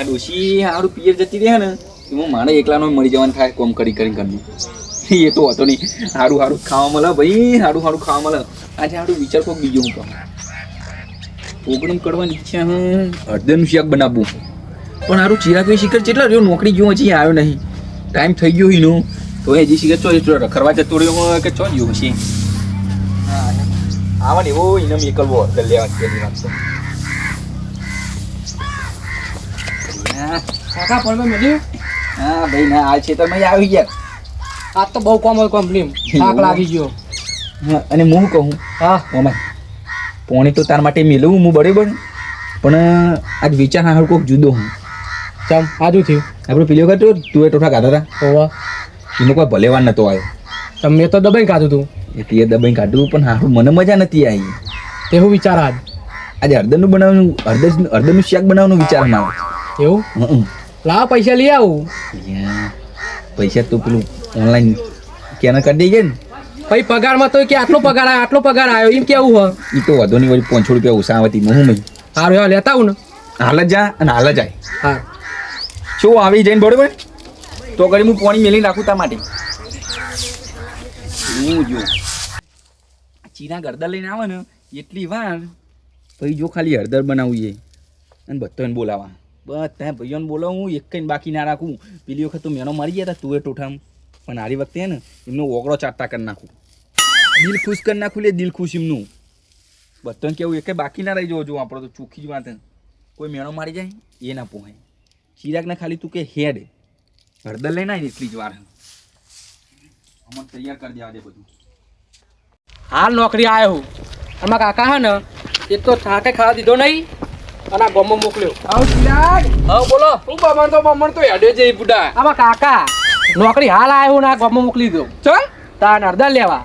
આ ડોશી હારું પિયર જતી રહે ને એમાં મારે એકલાનો મરી જવાનું થાય કોમ કરી ઘરનું એ તો હતો નહીં. સારું ખાવા મળે ભાઈ, સારું ખાવા મળે. આજે સારું વિચાર કોક બીજો હું કહું પ્રોગ્રામ કરવાની ઈચ્છા હું હળદરનું શાક બનાવવું પણ સારું ચિરાગ શિખર કેટલા રહ્યો નોકરી ગયો હજી આવ્યો નહીં. ટાઈમ થઈ ગયો એનો તો હજી શિખર ચો રખડવા જતો રહ્યો કે ચો ગયો પછી હા આવા ને એવો એને મેકલવો હળદર લેવા પહેલી વાત તો કાકા પડવા મળ્યું. હા ભાઈ ના આ ખેતરમાં આવી ગયા. આજ તો બહુ કોમ હોય કંપની થાક લાગી ગયો. હા અને હું કહું હા ઓમાં પોણી તો તાર માટે મેળવું હું બરાબર પણ આજ વિચાર હાર કોઈક જુદો હું ચમ આજુ થયું આપણે પેલી વખત તું એ ટોઠા ખાધા હતા હોવા એનો કોઈ ભલેવાન નતો આવ્યો. તમે તો દબાઈ ખાધું તું એ તે દબાઈ કાઢવું પણ હારું મને મજા નથી આવી. તેવું વિચાર આજ આજે હળદરનું બનાવવાનું હળદરનું શાક બનાવવાનું વિચાર મારો એવું લાવ પૈસા લઈ આવું. પૈસા તો પેલું ઓનલાઈન કેના કરી દઈએ ને પછી પગારમાં તો કે આટલો પગાર આવ્યો એમ કેવું હોય એ તો વધુ ની વળી 500 રૂપિયા ઓછા આવતી હું મહી સારું એવા લેતા આવું ને હાલ જ જા અને હાલ જ જાય. હા શું આવી જઈને બરોબર તો કરી હું પાણી મેલી નાખું તા માટે હું જો ચીના હળદર લઈને આવે ને એટલી વાર પછી જો ખાલી હળદર બનાવીએ અને બધાને બોલાવા બધા ભાઈઓને બોલાવું એક કઈ બાકી ના રાખું. પેલી વખત તો મેનો મારી ગયા હતા તું એ ટોઠામ પણ આરી વખતે ને એમનો ઓગળો ચાટતા કરી નાખું દિલ ખુશ કરી નાખું લે દિલ ખુશ એમનું બધાને કેવું એક બાકી ના રહી જવો જો આપણો તો ચોખ્ખી જ વાત કોઈ મેણો મારી જાય એ ના પોહાય. ચિરાગને ખાલી તું કે હેડ હળદર લઈને આવી એટલી જ વાર અમને તૈયાર કરી દેવા દે બધું. હાલ નોકરી આવ્યો હું આમાં કાકા હે ને એક તો થાકે ખાવા દીધો નહીં અને આ ગમો મોકલ્યો. આવ ચિરાગ હા બોલો હું બમણ તો હેડે જઈ બુડા આમાં કાકા નોકરી હાલ આવ્યો ને આ ગમો મોકલી દો ચલ તાર હળદર લેવા.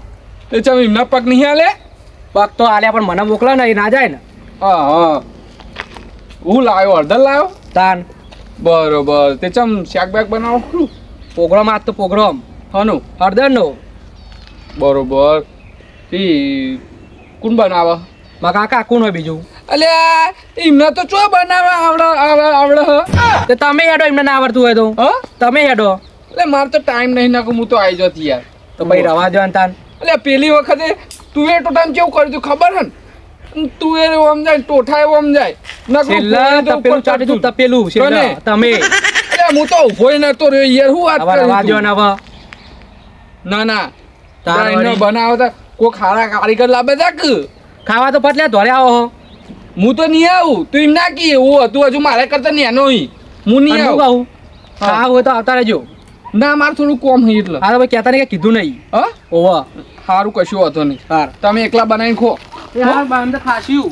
એ ચમ એમના પગ નહીં હાલે પગ તો આલ્યા પણ મને મોકલે ને એ ના જાય ને હા હું લાવ્યો હળદર લાવ્યો તાન બરોબર તે ચમ શાક બેક બનાવો ખરું પ્રોગ્રામ આજ તો પ્રોગ્રામ હનું હળદરનો બરોબર એ કોણ બનાવે માં કાકા કોણ હોય બીજું અલ્યા એમને તો ચો બનાવે આવડે હ તે તમે હેડો એમને ના આવડતું હોય તો હા તમે હેડો એટલે મારે તો ટાઈમ નહીં નાખું હું તો આવી જતી યાર તો ભાઈ રવા દો ને તાન એટલે પેલી વખતે તું એ ટોટામ કેવું કર્યું તું ખબર હે ને તું એ ઓમ જાય ટોઠા એવો ઓમ જાય છેલ્લા તપેલું ચાટી તું તપેલું છેલ્લા તમે એટલે હું તો ઉભો નતો રહ્યો યાર હું વાત હવે રવા દો ને હવે ના તાર એનો વળી. બનાવતા કોઈ ખારા કારીગર લાવે જાક ખાવા તો પટલે ધોરે આવો હો હું તો નહીં આવું તું એમ ના કી એવું હતું હજુ મારે કરતા નહીં એનો હું નહીં અને હું આવું કહું હા હોય તો આવતા રહેજો. ના મારે થોડું કોમ હોય એટલે હા તો ભાઈ કહેતા નહીં કે કીધું નહીં હા ઓવા સારું કશું હતો નહીં હાર તમે એકલા બનાવીને ખો યાર બાંધ ખાસ્યું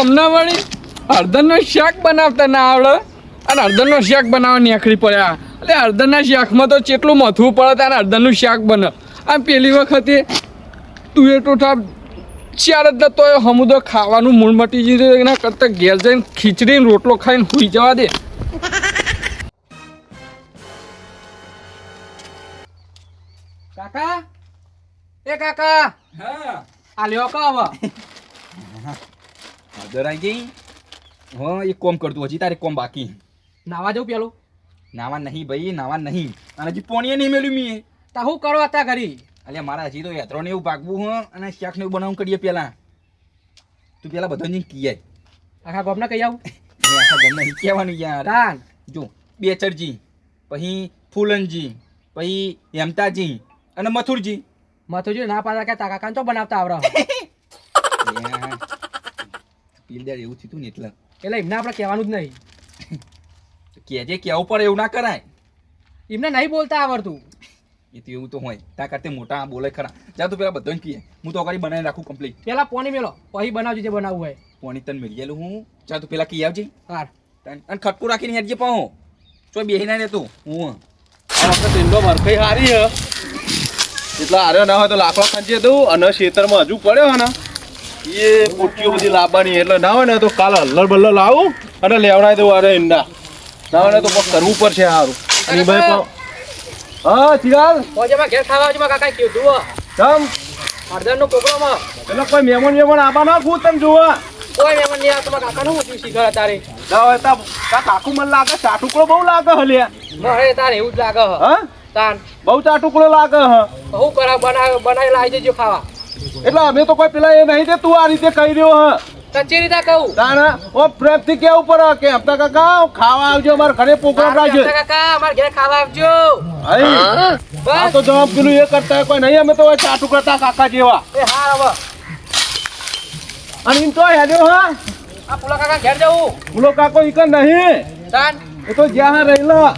અમને વળી હળદરનો શાક બનાવતા ના આવડે અને હળદરનો શાક બનાવવા નીકળી પડ્યા એટલે હળદરના શાકમાં તો કેટલું મથવું પડે ત્યારે હળદરનું શાક બને આ પેલી વખતે તું એ ટોઠા ચાર જ તો હમુદો ખાવાનું મૂળ મટી જશે એના કરતાં ઘેર જઈને ખીચડીને રોટલો ખાઈને સૂઈ જવા દે. કાકા એ કાકા હા આ લ્યો કો હવે હળદર આવી ગઈ હા એક કોમ કરતું હજી તારે કોમ બાકી નાવા જવું પેલું નાવા નહીં ભાઈ નાવા નહીં અને હજી પોણીએ નહીં મેલ્યું મી તા હું કરો હતા ઘરી અલ્યા મારા હજી તો યાત્રાને એવું પાકવું હ અને શાકને એવું બનાવવું કરીએ પહેલાં તું પહેલાં બધા જઈને કીયાય આખા ગોમને કહી આવું આખા ગમને નહીં કહેવાનું યાર તાન જો બેચરજી પછી ફૂલનજી પછી હેમતાજી અને મથુરજી મથુજી ના પાડતા કે તા કાકા તો બનાવતા આવડે પીલદાર એવું થયું ને એટલે એટલે એમને આપણે કહેવાનું જ નહીં કહેજે કેવું પડે એવું ના કરાય એમને નહીં બોલતા આવડતું એ તો એવું તો હોય તા કરતે મોટા બોલે ખરા જા તું પેલા બધાને કીએ હું તો અગાડી બનાવી રાખું કમ્પ્લીટ પેલા પોણી મેલો પછી બનાવજો જે બનાવવું હોય પોણી તને મેળી ગયેલું હું જા તું પેલા કી આવજે હાર અને ખટકું રાખીને હેડજે પાહો ચો બેહી ના રહેતું હું આ વખત ઈંડો મરકઈ હારી હે એટલા હાર્યો ના હોય તો લાકડો ખાંચી હતું અને ખેતરમાં હજુ પડ્યો ને એ પોટીઓ બધી લાવવાની એટલે ના હોય ને તો કાલ હલ્લર બલ્લર લાવું અને લેવડાવી દઉં અરે ઈંડા ના હોય ને તો કંઈક કરવું પડશે સારું અને ભાઈ હા ચિરાગ પોજેમાં ઘેર ખાવા આવજો કાકા કીધું તમ હળદરનો પ્રોગ્રામ એટલે કોઈ મહેમાન આવવા ના ખુદ તમે જોવા કોઈ મહેમાન નહીં આવતો મારા કાકાનું ઊંચું શીખર તારે ના હોય તા કાકુ મને લાગે ચાટુકડો બહુ લાગે હલ્યા મારે તારે એવું જ લાગે હ હા તાન બહુ ચાટુકડો લાગે હ હું કરા બનાવી લાવી દેજો ખાવા એટલે અમે તો કોઈ પેલા એ નહીં દે તું આ રીતે કહી રહ્યો હ કચી રીતે કહું તાણા ઓ પ્રેમ થી કેવું પડે કે હપ્તા કાકા ખાવા આવજો મારા ઘરે પ્રોગ્રામ રાખજો કાકા અમાર ઘરે ખાવા આવજો આ બસ તો જવાબ પેલું એ કરતા કોઈ નહીં અમે તો ચાટુકડા તા કાકા જેવા એ હા હવે અને એમ તો હેડ્યો હા આ પુલા કાકા ઘેર જવું બોલો કાકો ઈકન નહીં તાન એ તો જ્યાં રહેલા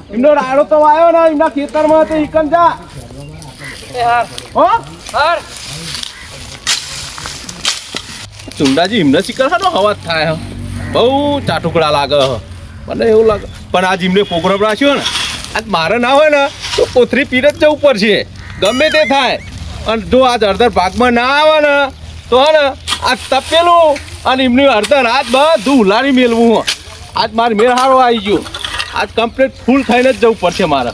એમનો રાડો તો આવ્યો ને એમના ખેતરમાં તો ઈકન જા એ હાર હો હાર ચુંડાજી એમને શીખર હાનો અવાજ થાય બહુ ચાટુકડા લાગે મને એવું લાગે પણ આજ એમને પ્રોગ્રામ રાખ્યો ને આજ મારે ના હોય ને તો કોથરી પીર જ જવું પડશે ગમે તે થાય અને જો આજ અડધર ભાગમાં ના આવે ને તો હે ને આજ તપેલું અને એમની અડધર આજ બધું ઉલારી મેળવું આજ મારે મેળ હારો આવી ગયો આજ કમ્પ્લીટ ફૂલ થઈને જ જવું પડશે મારે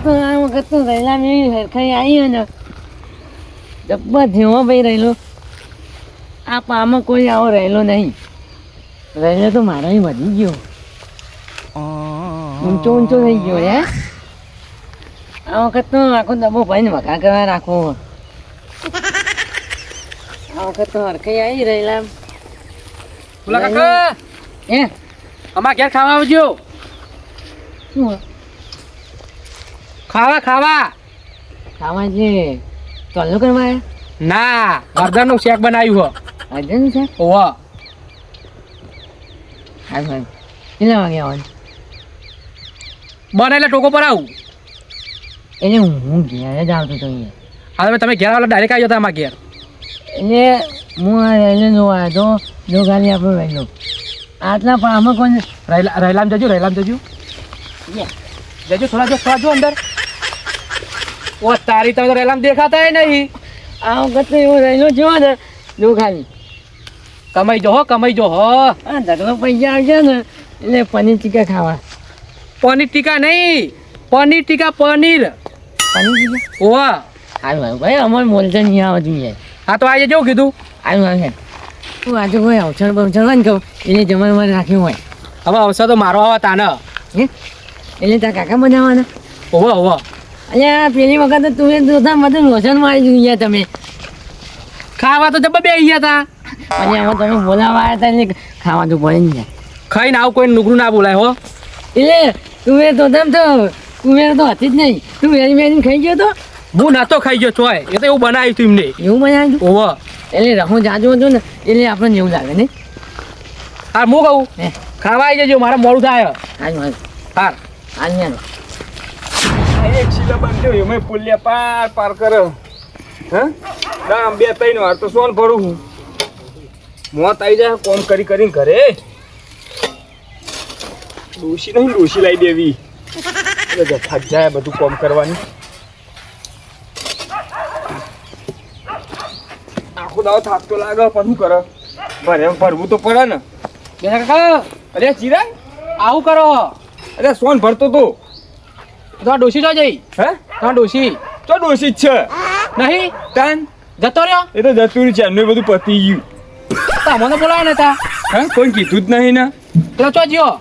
તો આ વખત તો રહેલા મેં હરખાઈ આવી ને ડબ્બા જેવો ભાઈ રહેલો આ પામાં કોઈ આવો રહેલો નહીં રહેલો તો મારો વધી ગયો ઊંચો ઊંચો થઈ ગયો હે આ વખત તો આખો ડબ્બો ભાઈને વઘાર કરવા રાખવો આ વખત તો હરખાઈ આવી રહેલા પુલા કાકા હે અમાર ઘેર ખાવા આવજો શું ખાવા ખાવા ખાવા જે ચાલુ કરવા આવ્યા ના હળદરનું શેક બનાવ્યું અર્જન છે હો ઓવા હા ભાઈ કેટલા વાગે આવવાનું બને એટલે ટોકો પર આવું એટલે હું ઘેર જ આવતો હતો અહીંયા હવે તમે ઘેર આવેલા ડાયરેક્ટ આવી જતા અમારા ઘેર એટલે હું આ રહેલો જોવા તો જો ખાલી આપણો રહેલો આટલા પામાં કોણ રહેલામ જજો જજો થોડા જો અંદર ઓ તારી તમે તો રહેલામ દેખાતા નહીં આ વખત તો એવો રહેલો જો ને જો ખાલી કમાઈ જો હો આ ઢગલો પૈસા આવશે ને એટલે પનીર ટીકા ખાવા પનીર ટીકા નહીં પનીર ટીકા પનીર પનીર ટીકા ઓવા આવ્યું આવ્યું ભાઈ અમારે મોલતા નહીં આવતું યાર હા તો આજે જેવું કીધું આવ્યું આવે તું આજે કોઈ અવસર બવસર હોય ને કહું એટલે જમણમાં રાખ્યું હોય હવે અવસર તો મારો આવા તાને હે એટલે તારા કાકા બનાવવાના ઓવા અહીંયા પેલી વખત તો તું એ દોધા બધું લોચન મારી દીધું યાર તમે ખાવા તો જબ્બર બે ગયા હતા અને હવે તમે બોલાવા આવ્યા હતા એટલે ખાવા તો પડે ને યાર ખાઈને આવું કોઈ નુકરું ના બોલાય હો એટલે તું એ તો કુવેર તો હતી જ નહીં તું વેરી વેરી ખાઈ ગયો તો હું નાતો ખાઈ ગયો ચોય એ તો એવું બનાવ્યું તું એમને એવું બનાવ્યું ઓવા એટલે રહું જાજુ હતું ને એટલે આપણને એવું લાગે ને હા હું કહું હે ખાવા આવી જજો મારે મોડું થાય હાલ હાલ હાર હાલ યાર એક શીલા બાંધ્યો એમાં પુલિયા પાર કરે હા ના બે ત્રણ વાર તો સોન ભરું હું મોત આવી જાય કોમ કરીને ઘરે ડોશી નહીં ડોશી લાવી દેવી એટલે થાક જાય બધું કોમ કરવાની આખો દાવો થાકતો લાગે પણ શું કરે ભરવું તો પડે ને બેટા કાકા અરે ચિરાગ આવું કરો અરે સોન ભરતો તો તમારા ડોશી જો જઈ હે તમારા ડોશી તો ડોશી જ છે નહીં તાન જતો રહ્યો એ તો જતું રહ્યું છે એમને બધું પતી ગયું તમને બોલાવે ને તા હા કોઈ કીધું જ નહીં ને પેલો ચો જ્યો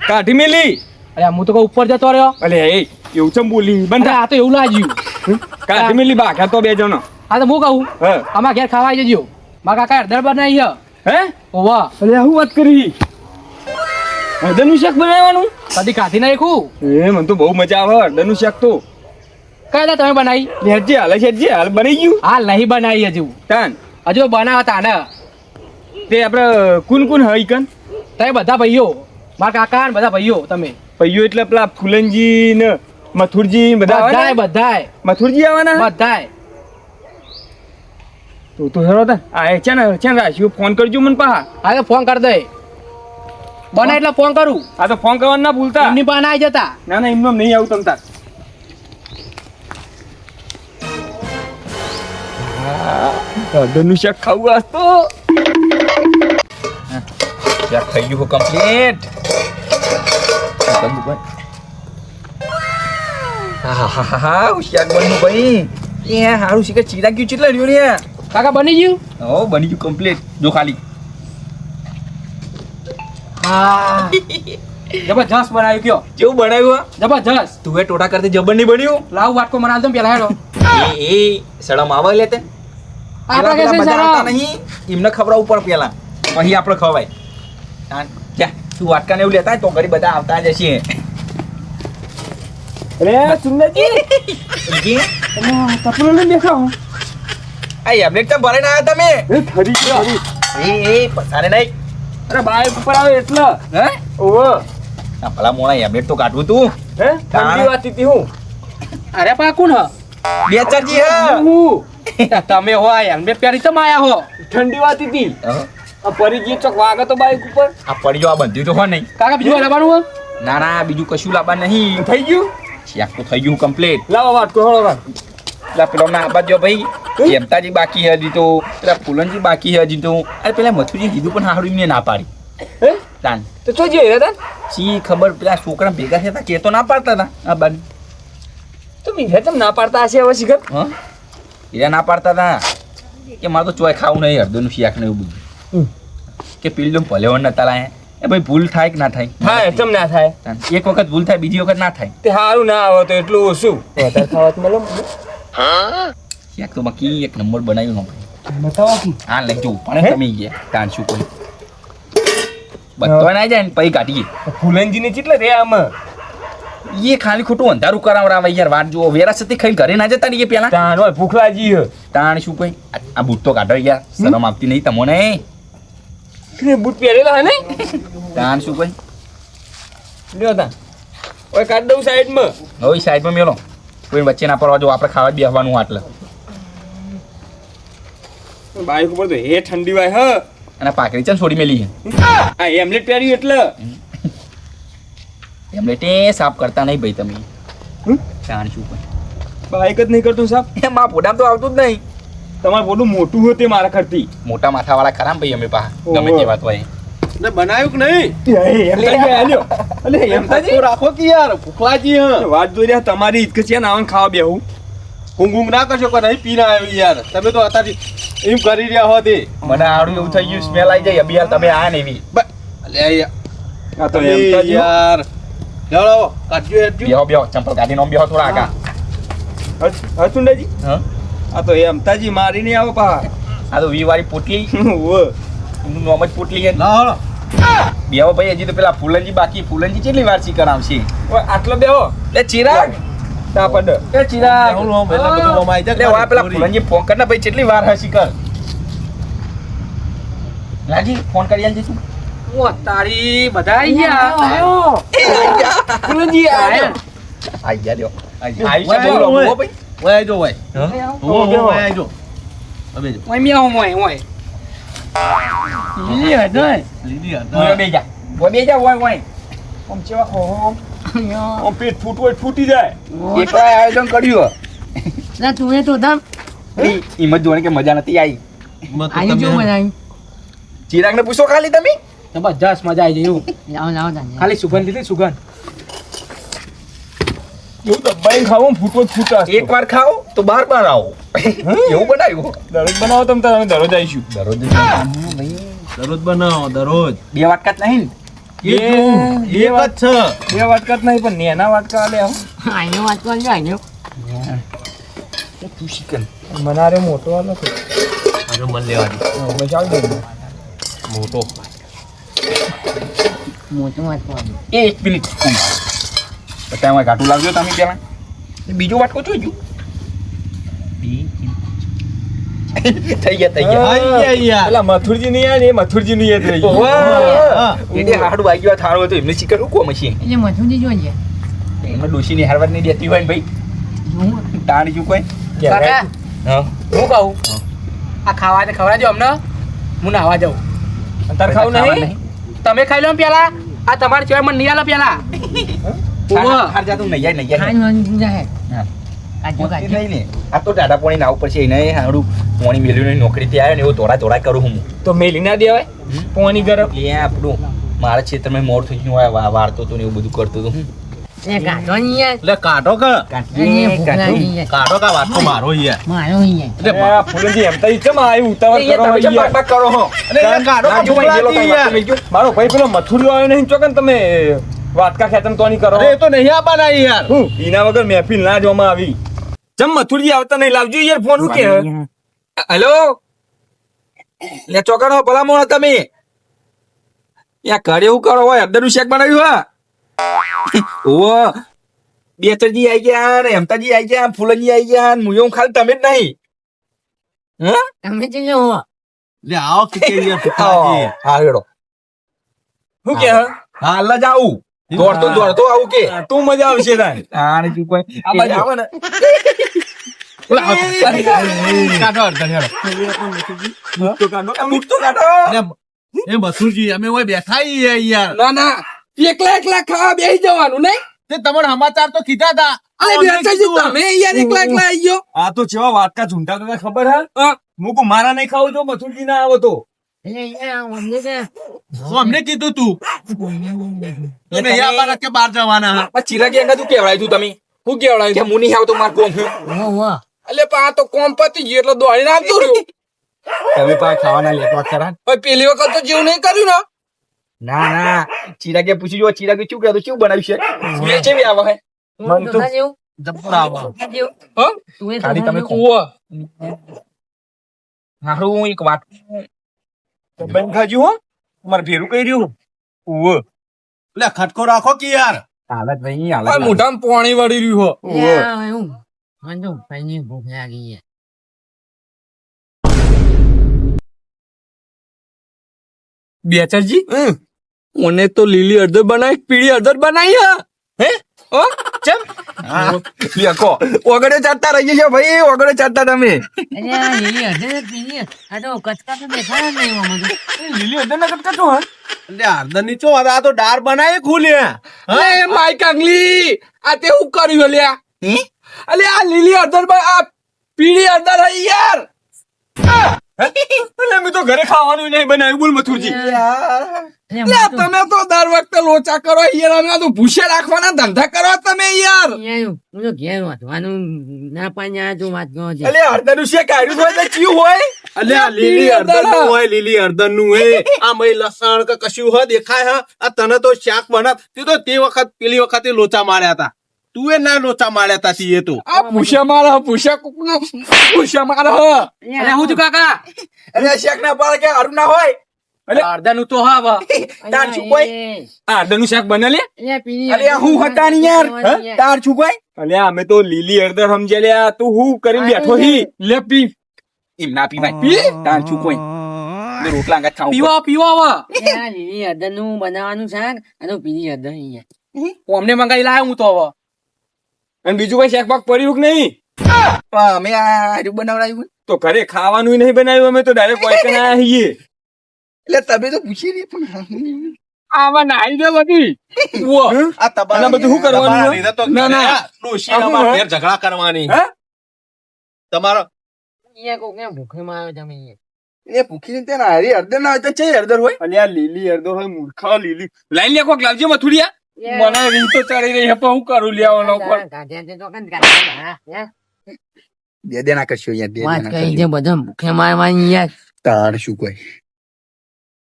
કાઢી મેલી અરે હું તો કહું ઉપર જતો રહ્યો અલે એ એવું ચમ બોલી અરે બંધા આ તો એવું લાગ્યું કાઢી મેલી બાકા તો બે જણો હા તો હું કહું હા અમારા ઘેર ખાવા આવી જજો મારા કાકા હળદર બનાવી હે ઓવા અરે હું વાત કરી હળદરનું શાક બનાવવાનું કદી કાઢી નાખું એ મને તો બહુ મજા આવે હળદરનું શાક તો કઈ દા તમે બનાવી હેડજે હાલ બની ગયું હાલ નહીં બનાવી હજુ તાન હજુ બનાવતા તાને તે આપણે કુન હઈ કન તમે બધા ભાઈઓ મારા કાકા ને બધા ભાઈઓ તમે પૈયો એટલે પેલા ફૂલનજી ને મથુરજી ને બધા બધાય આવે બધાય મથુરજી આવવાના બધાય તો હેરો તા આ ચાન રાખ્યું ફોન કરજો મને પાહા હા તો ફોન કરી દે બને એટલે ફોન કરું આ તો ફોન કરવાનું ના ભૂલતા એમની પાસે આવી જતા ના ના એમનો નહીં આવું તમ તાર હળદરનું શાક ખાવું આજ તો શાક થઈ ગયું કમ્પ્લીટ હા શાક બન્યું ભાઈ એ હારું શીખે ચીરા ગયું કેટલા રહ્યું ને કાકા બની ગયું હો બની ગયું કમ્પ્લીટ જો ખાલી હા જબરજસ્ત બનાવ્યું કયો કેવું બનાવ્યું જબરજસ્ત તું એ ટોટા કરતી જબર નહીં બન્યું લાવ વાટકો મનાલ દો પેલા હેડો એ શરમ આવે લે તે આપણા કે છે બધા શરમ? આવતા નહીં એમને ખવડાવવું પડે પેલા પછી આપણે ખવાય ક્યાં તું વાટકા ને એવું લેતા હોય તો ઘરે બધા આવતા જ હશે અરે સુંદરજી ચપલો લઈને બેઠા હું આ હેમલેટ તો ભરાઈને આવ્યા તમે એ ખરી ખરી એ પસારે નહીં અરે બાઈક ઉપર આવે એટલે હે ઓહો આ ભલા મોણા હેમલેટ તો કાઢવું તું હે ઠંડી વાતી હતી હું અરે પા કોણ હ બે ચારજી હા હું તમે હો આ હેલ્મેટ પહેરી તો આયા હો ઠંડી વાતી હતી આ પરી ગઈ ચોક વાગે તો બાઈક ઉપર આ પડ્યો આ બંધ્યું તો હો નહીં કાકા બીજું લાવવાનું હો ના ના બીજું કશું લાવવા નહીં થઈ ગયું શાક તો થઈ ગયું કમ્પ્લીટ લાવો વાટકો હળો વાત પેલા પેલો ના આબાદ જો ભાઈ કેમતાજી બાકી હે હજી તો પેલા ફૂલનજી બાકી હે હજી તો અરે પેલા મથુજી કીધું પણ હારું એમને ના પાડી હે તાન તો ચો જઈ રહ્યા સી ખબર પેલા છોકરા ભેગા થયા કે તો ના પાડતા હતા આ બાદ તો મીઠા તમ ના પાડતા હશે હવે શીખર હા એ ના પાડતા હતા કે મારે તો ચોય ખાવું નહીં હળદરનું શાક ને એવું બધું કે પીલું ભલેવણ નતા લાયા એ ભાઈ ભૂલ થાય કે ના થાય હા ચમ ના થાય તાન એક વખત ભૂલ થાય બીજી વખત ના થાય તે સારું ના આવે તો એટલું ઓછું વધારે ખાવા તો મળો શાક તો બાકી એક નંબર બનાવ્યું હમણાં બતાવો કી હા લઈ જવું પણ તમે ગયા તાન શું કોઈ બધો ના જાય ને પછી કાઢીએ ફૂલનજી ને કેટલે રે આમાં એ ખાલી ખોટું અંધારું કરાવરાવે યાર વાત જુઓ વેરાસતી ખાઈ ઘરે ના જતા રહીએ પેલા તાણ હોય ભૂખલાજી હે તાણ શું કોઈ આ બૂટ તો કાઢો યાર શરમ આપતી નહીં તમને તે બૂટ પહેરેલા હે નહીં તાણ શું કોઈ લ્યો તા ઓય કાઢ દઉં સાઈડમાં હવે સાઈડમાં મેલો કોઈ વચ્ચે ના પડવા જો આપણે ખાવા જ બેસવાનું આટલે બાઈક ઉપર તો હે ઠંડી વાય હ અને પાકડી ચાલ છોડી મેલી આ હેમલેટ પહેર્યું એટલે એમને તે સાફ કરતા નહીં ભાઈ તમે હમ? તાણ શું કોઈ બાઈક જ નહીં કરતું સાહેબ એમાં પોડામ તો આવતું જ નહીં તમારે બોલું મોટું હોય તે મારા કરતી મોટા માથાવાળા ખરા ને ભાઈ અમે પા ગમે તે વાત હોય ને બનાવ્યું કે નહીં તો રાખો કે યાર ભૂખલાજી હ વાત જોઈ રહ્યા તમારી ઈદ કે છે ને આવન ખાવા બેહું ઊંઘ ના કરશો કે નહીં પીને આવ્યું યાર તમે તો અત્યારે એમ કરી રહ્યા હો તે મને આડું એવું થઈ ગયું સ્મેલ આવી જાય અભિયાર તમે આ ને એવી અલે યાર આ તો તમે એમ તો યાર ચાલો કાઢજો હેડજો બેહો બેહો ચંપલ કાઢી નો બેહો થોડા આગા હસુંડાજી હા આ તો એમતાજી મારી નહીં આવો પા આ તો વી વાળી પોટલી ઓ એનું નામ જ પોટલી છે ના હળો બેહો ભાઈ હજી તો પેલા ફૂલનજી બાકી ફૂલનજી કેટલી વાર શી કરાવશે ઓય આટલો બેહો લે ચિરાગ તા પડ એ ચિરાગ હું લોમ એટલે બધું લોમાઈ જાય લે વા પેલા ફૂલનજી ફોન કર ને ભાઈ કેટલી વાર હસી કર રાજી ફોન કરી આલજે તું ઓ તારી બધા આવી ગયા ફૂલનજી આયા આઈ ગયા લ્યો આઈ ઓય, છે બોલો ઓય. બોલો ભાઈ ઓય આજો ઓય હો, ઓય ઓય આજો અબે જો ઓય મિયા ઓય ઓય ઈ હદય લીધી તું બે જા ઓય બે જા ઓય ઓય ઓમ ચેવા હો ઓ પેટ ફૂટવો ફૂટી જાય એક વાર આયોજન કર્યું ના તું એ તો ધમ હિંમત જોવાની કે મજા નથી આવી આયુ જો બનાવી ચિરાગ ને પૂછો ખાલી તમે જબરજસ્ત મજા આવી જાય એવું લાવો લાવો તાને ખાલી સુગંધ લીધી સુગંધ એવું દબાઈને ખાવું ફૂટવો ફૂટા એક વાર ખાઓ તો બાર બાર આવો એવું બનાવ્યું દરરોજ બનાવો તમે તાર અમે દરરોજ આવીશું દરરોજ દરરોજ બનાવો દરરોજ બે વાટકા જ નહીં એક જ છે બે વાટકા જ નહીં પણ નેના વાટકા લે આવું આઈનો વાત કરજો આઈનો ને તું શીખન મનારે મોટો વાલો છે આજો મન લેવા દે બસ આવી ગયું મોટો મોટું વાત કરજો એક મિનિટ બતાવવા ઘાટું લાવજો તમે પેલા એ બીજો વાટકો જોઈજો થઈ ગયા આઈ ગયા યાર પેલા મથુરજી નહીં આવે ને એ મથુરજી નું યાદ રહી ગયું હા. એટલે હાડું આવી ગયો થાળો હતો એમને શીખર કોમ છે એટલે મથુરજી જોઈએ એમને ડોશીની હારવાર નહીં દેતી હોય ને ભાઈ હું તાણ શું કોઈ કાકા હા હું કહું આ ખાવા ને ખવડાવજો અમને હું નાવા જાઉં તાર ખાવું નહીં તમે ખાઈ લો ને પેલા આ તમારે સિવાય મને નહીં આલો પેલા હાર જાતું નહીં જાય નહીં જાય ખાન વાન પૂજા હે હા. કાજો કાજો નહીં લે આ તો ટાટા પોણી ના ઉપર છે એને હાડું પોણી મેલ્યું નોકરીથી આવ્યો ને એવું દોડા દોડા કરું હું તો મેલી ના દેવાય પોણી ગરમ એટલે આપણું મારા ક્ષેત્રમાં મોર થઈ ગયું હોય વારતો હતો ને એવું બધું કરતો હતો હું એ કાઢો ને યાર. એટલે કાઢો કે એ ભૂખ લાગી યાર. કાઢો કા વાત તો મારો યાર મારો યાર. એટલે આ ફૂલજી એમ તો ઈ ચમ આયું ઉતાવળ કરો તમે કેમ યાર. બાક કરો હો એટલે કાઢો કા રાજુ ભૂખ ભાઈ ગયેલો લાગી તમે યાર. તમે કયો. મારો ભાઈ પેલો મથુરિયો આવ્યો નહીં ચોકન તમે વાટકા ખેતમ તો નહીં કરો અરે એ તો નહીં આપવાના યાર હું એના વગર મહેફિલ ના જોવામાં આવી ચમ મથુરજી આવતા નહીં લાવજો યાર ફોન હું કે હેલો લે ચોકનો ભલા મોણા તમે યા ઘરે એવું કરો હોય હળદરનું શાક બનાવ્યું હા ઓવો બેચરજી આવી ગયા ને હેમતાજી આવી ગયા ફૂલજી આવી ગયા ને મુયો ખાલી તમે જ નહીં હા તમે ચલો હો. લે આવો કે યાર ભૂખાજી. હા હેડો શું કે હાલ જ આવું દોડતો દોડતો આવું કે તું મજા આવશે તારે આને શું કોઈ આ બાજુ આવે ને કાઢો અડધા હેડો. તો કાઢો આ મૂક તો કાઢો એ મથુરજી અમે ઓય બેઠા છીએ યાર ના ના એકલા એકલા ખાવા બેસી જવાનું નહીં તે તમને સમાચાર તો કીધા હતા અરે બેઠા છો તમે યાર એકલા એકલા આવી ગયો આ તો ચેવા વાટકા ઝૂંટા તો ખબર હે મૂકું મારા નહીં ખાવું જો મથુરજી ના આવો તો એટલે યાર અમને કે તો અમને કીધું તું તો નહીં આવવાના કે બહાર જવાના હા. આ ચિરાગી અંગા તું કેવડાય તું તમે હું કેવડાય કે મુની આવ તો માર કોમ છે હો હો. એટલે પણ આ તો કોમ પતી ગયું એટલે દોડીને આવતો રહ્યો તમે પા ખાવાના લેવા ખરા ઓય પેલી વખત તો જેવું નહીં કર્યું ને ના ના ચિરાગે પૂછી જો ચિરાગે શું કહેતો શું બનાવ્યું છે એ છે બી આવા હે તું તો જેવું. જબ્બર આવો. જેવું. હ તું એ તો ખાલી તમે જેવું. કુવો હારું એક વાત બંધ ખાજો હો મારે ભેરું કહી રહ્યું કુવો લે ખટકો રાખો કે યાર હાલત ભાઈ હાલત મોઢામાં પાણી વળી રહ્યું હો યાર એવું. મને તો ભાઈની ભૂખ લાગી યાર. બેચરજી મને તો લીલી હળદર બનાવી પીળી હળદર બનાવી હે ઓ ચમ લેકો ઓગળે ચાટતા રહી છે ભાઈ ઓગળે ચાટતા તમે એટલે આ લીલી હળદર જ પીલી. આ તો કચકા તો દેખાય જ નહીં આમાં તો. લીલી હળદર ના કટકા છો હા એટલે હળદર ની ચો આ તો ડાર બનાવી ખુલ્યા અલે માય કાંગલી આ તે હું કર્યું લ્યા અલે આ લીલી હળદર આ પીળી હળદર હે યાર અલે મેં તો ઘરે ખાવાનું નહીં બનાવ્યું બોલ મથુરજી એટલે લે તમે તો દર વખતે લોચા કરો યાર અમે તો ભૂસે રાખવાના ધંધા કરો તમે યાર યાર હું તો ઘેર વાંચવાનું ના પાણી આ તો વાત કરો છે. અલે હળદર નું શેક આવ્યું હોય તો ચિયું હોય એટલે આ લીલી હળદર નું હોય લીલી હળદર નું હે આ મય લસણ કે કશું હોય દેખાય હા આ તને તો શાક બના તે તો તે વખત પેલી વખતે લોચા માર્યા હતા તું એ ના લોચા માર્યા હતા તી તો આ ભૂસા મારા ભૂસા કોકનો ભૂસા મારા અરે હું છું કાકા અરે શેક ના પાડે કે હારું ના હોય અલે અડધાનું તો હા વા તાર છું કોઈ આ હળદર નું શાક બને લે એટલે પીલી અલે હું હતા ની યાર તાર છું કોઈ અલે અમે તો લીલી હળદર સમજે લ્યા તું હું કરીને બેઠો હી લે પી એમ ના પીવાય પી તાર છું કોઈ રોટલા અંગા ખાવું પીવા પીવા વા આ લીલી હળદરનું બનાવવાનું શાક અને પીલી હળદર યાર. અમને મંગાઈ લાયો હું તો હવે અને બીજું કોઈ શાક પાક પડ્યું કે નહીં અમે આ હારું બનાવડાવ્યું તો ઘરે ખાવાનું નહીં બનાવ્યું અમે તો ડાયરેક્ટ વાયકન આયા છીએ એટલે તમે તો પૂછી નહીં પણ આવા નાઈ દે બધી આ તબાલા બધું શું કરવાનું તબાલા હોય? લીધા તો ના, ના. ડોશી આ શું અમારા હોય? ઘેર ઝઘડા કરવાની હે તમારો યાર કોકને ભૂખે માર્યો તમે યાર. એ ભૂખી ને હારી હળદર ના હોય તો છે હળદર હોય અલ્યા લીલી હળદર હોય મૂર્ખા લીલી લાઈન લે કોક લાવજો મથુરિયા મને રીત તો ચડી રહી છે પણ હું કરું લેવાનો પણ ગાંઠિયા તે તો કંઈ ગાંઠિયા યાર. બે દેના કરશો યાર બે વાત દેના કરી છે બધા ભૂખે મારવાની યાર. તાર શું કોઈ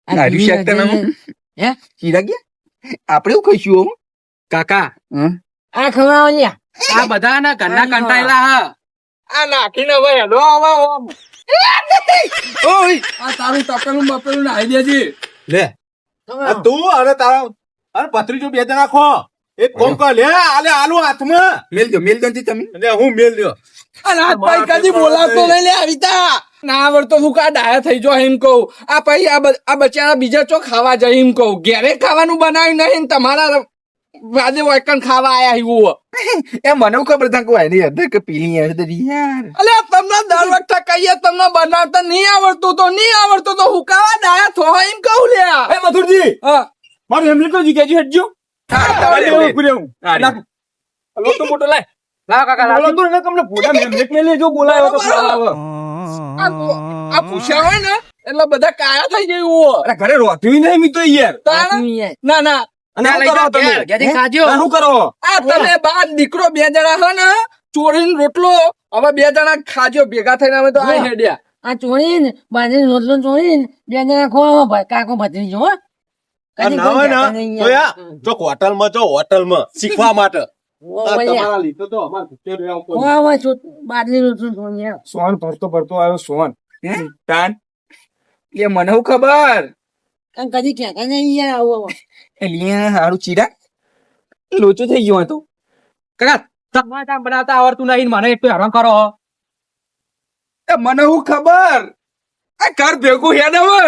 આ હારું પીલી શાક તમે હળદર- હે? ચિરાગ્યા આપણે એવું ખાઈશું હો કાકા આ ખવડાવો લ્યા. આ બધા ના ઘરના કંટાળેલા હા આ નાખીને હવે હેલો આવા ઓય આ તારું તપેલું બપેલું નાઈ દેજે લે આ તું અને તારા અરે પત્રીજો બે જણા ખો એક કોમ કર લે આલે આલુ હાથમાં મેલ દો તમે લે હું મેલ લ્યો અને આ ભાઈ કદી બોલાવતો નહીં લે આવીતા ના આવડતો હું કા ડાયા થઈ જો એમ કહું આ ભાઈ આ બચારા બીજા ચો ખાવા જાય એમ કહું ઘેરે ખાવાનું બનાવ્યું નહીં ને તમારા વાજે વાયકણ ખાવા આયા એવું એ મને ખબર था કોઈ નહીં હદે કે પીલી હળદર યાર અલે તમને દર વખતે કહીએ તમને બનાવતા નહીં આવડતું તો હું કાવા ડાયા થો એમ કહું લે એ મથુરજી હા મારું હેમલેટ તો જીગાજી હટજો તો મોટો લાય લાવ કાકા આ પૂછ્યા હોય ને એટલે બધા કાયા થઈ ગયું ઘરે રોતું નહીં મી તો યાર સાચું યાર. ના અને ત્યાં શું લઈ કરો જાઓ તમે? ઘેર, ઘેરથી ખાજો. આ શું કરો? આ તમે બાર દીકરો 2 જણા હે ને ચોરીને રોટલો હવે 2 જણા ખાજો ભેગા થઈને અમે તો આ હેડ્યા. આ ચોરીને બાજરી રોટલો ચોરીને 2 જણા ખોવામાં ભાઈ કાકો ભત્રીજો હો આ ના હોય ને તો યા તો હોટલમાં જો હોટલમાં શીખવા માટે આ તમારા લીધે તો અમાર ભૂખે રહેવું પડે. ખોવામાં બાજરી રોટલો ચોરીને સોન ભરતો ભરતો આવ્યો સોન. હે? તાન એ મને હું ખબર કદી કહેતા નહીં યાર આવું એટલે હારું ચીરા લોચો થઈ ગયો હતો. કાકા ટમાટા બનાવતા આવડતું નહીં ને મને એટલું હેરાન કરો. એ મને હું ખબર આ ઘર ભેગું હેડ હવે.